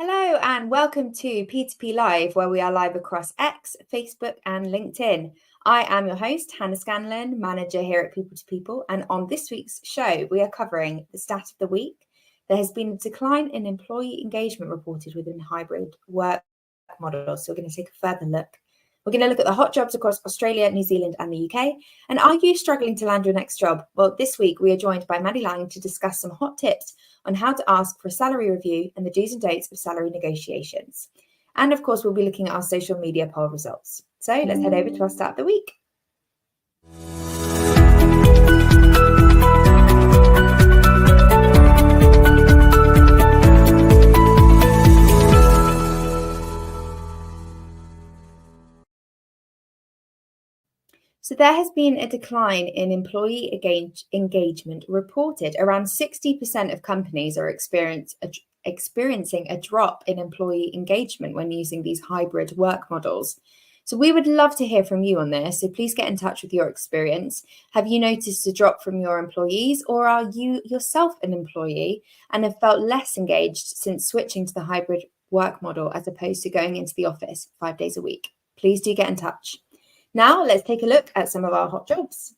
Hello and welcome to P2P Live, where we are live across X, Facebook, and LinkedIn. I am your host, Hannah Scanlan, manager here at People to People, and on this week's show, we are covering the stat of the week. There has been a decline in employee engagement reported within hybrid work models, so we're going to take a further look. We're going to look at the hot jobs across Australia, New Zealand, and the UK. And are you struggling to land your next job? Well, this week we are joined by Maddy Laing to discuss some hot tips on how to ask for a salary review and the do's and don'ts of salary negotiations. And of course, we'll be looking at our social media poll results. So let's head over to our start of the week. So there has been a decline in employee engagement reported. Around 60% of companies are experiencing a drop in employee engagement when using these hybrid work models. So we would love to hear from you on this. So please get in touch with your experience. Have you noticed a drop from your employees, or are you yourself an employee and have felt less engaged since switching to the hybrid work model as opposed to going into the office 5 days a week? Please do get in touch. Now, let's take a look at some of our hot jobs.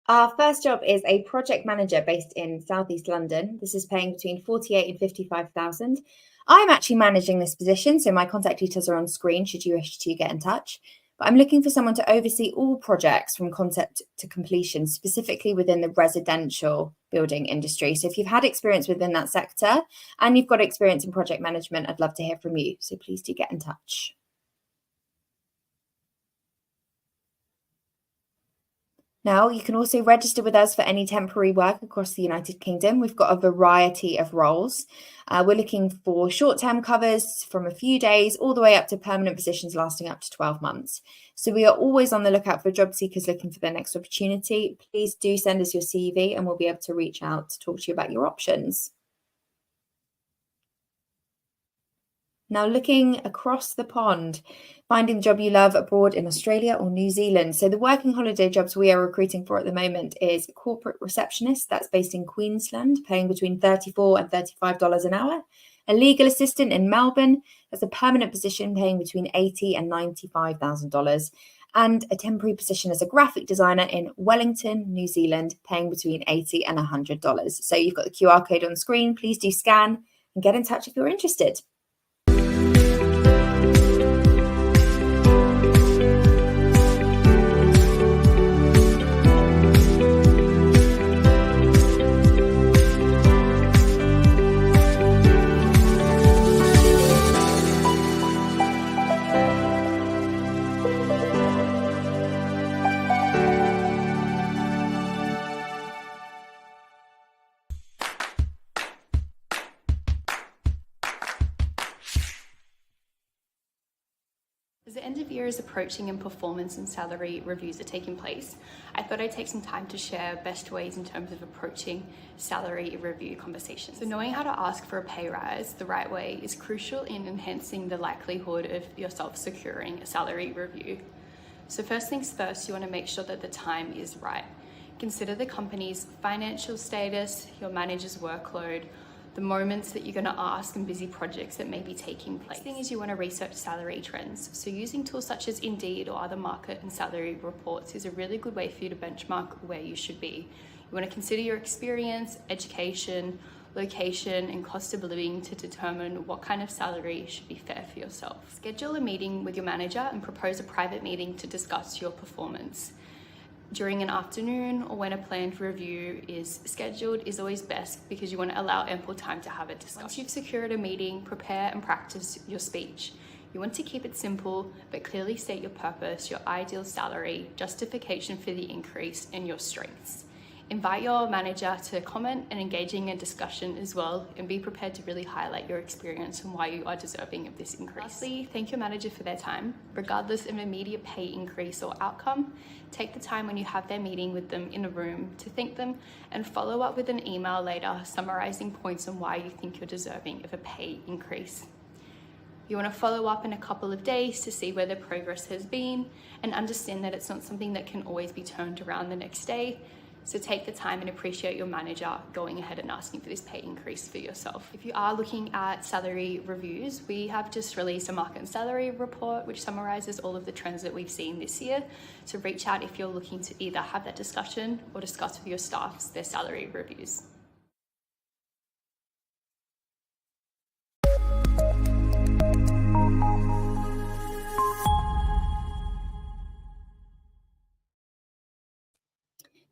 Our first job is a project manager based in Southeast London. This is paying between 48 and 55,000. I'm actually managing this position, so my contact details are on screen should you wish to get in touch. But I'm looking for someone to oversee all projects from concept to completion, specifically within the residential building industry. So if you've had experience within that sector and you've got experience in project management, I'd love to hear from you. So please do get in touch. Now, you can also register with us for any temporary work across the United Kingdom. We've got a variety of roles. We're looking for short-term covers from a few days all the way up to permanent positions lasting up to 12 months. So we are always on the lookout for job seekers looking for their next opportunity. Please do send us your CV and we'll be able to reach out to talk to you about your options. Now, looking across the pond, finding the job you love abroad in Australia or New Zealand. So the working holiday jobs we are recruiting for at the moment is corporate receptionist. That's based in Queensland, paying between $34 and $35 an hour. A legal assistant in Melbourne. That's a permanent position paying between $80 and $95,000. And a temporary position as a graphic designer in Wellington, New Zealand, paying between $80 and $100. So you've got the QR code on screen. Please do scan and get in touch if you're interested. As the end of year is approaching and performance and salary reviews are taking place, I thought I'd take some time to share best ways in terms of approaching salary review conversations. So knowing how to ask for a pay rise the right way is crucial in enhancing the likelihood of yourself securing a salary review. So first things first, you want to make sure that the time is right. Consider the company's financial status, your manager's workload, the moments that you're going to ask and busy projects that may be taking place. Next thing is you want to research salary trends. So using tools such as Indeed or other market and salary reports is a really good way for you to benchmark where you should be. You want to consider your experience, education, location, and cost of living to determine what kind of salary should be fair for yourself. Schedule a meeting with your manager and propose a private meeting to discuss your performance. During an afternoon or when a planned review is scheduled is always best because you want to allow ample time to have a discussion. Once you've secured a meeting, prepare and practice your speech. You want to keep it simple, but clearly state your purpose, your ideal salary, justification for the increase, and your strengths. Invite your manager to comment and engaging in discussion as well, and be prepared to really highlight your experience and why you are deserving of this increase. Lastly, thank your manager for their time. Regardless of immediate pay increase or outcome, take the time when you have their meeting with them in a room to thank them and follow up with an email later summarizing points on why you think you're deserving of a pay increase. You want to follow up in a couple of days to see where the progress has been and understand that it's not something that can always be turned around the next day. So take the time and appreciate your manager going ahead and asking for this pay increase for yourself. If you are looking at salary reviews, we have just released a market and salary report which summarizes all of the trends that we've seen this year. So reach out if you're looking to either have that discussion or discuss with your staffs their salary reviews.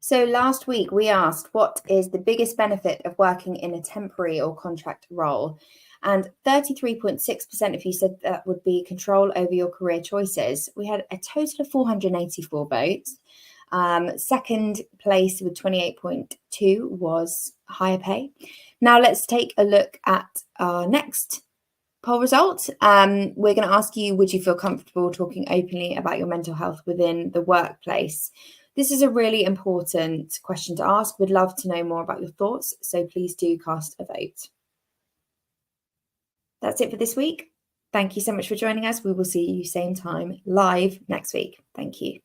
So last week we asked, what is the biggest benefit of working in a temporary or contract role? And 33.6% of you said that would be control over your career choices. We had a total of 484 votes. Second place with 28.2 was higher pay. Now let's take a look at our next poll result. We're going to ask you, would you feel comfortable talking openly about your mental health within the workplace? This is a really important question to ask. We'd love to know more about your thoughts, so please do cast a vote. That's it for this week. Thank you so much for joining us. We will see you same time live next week. Thank you.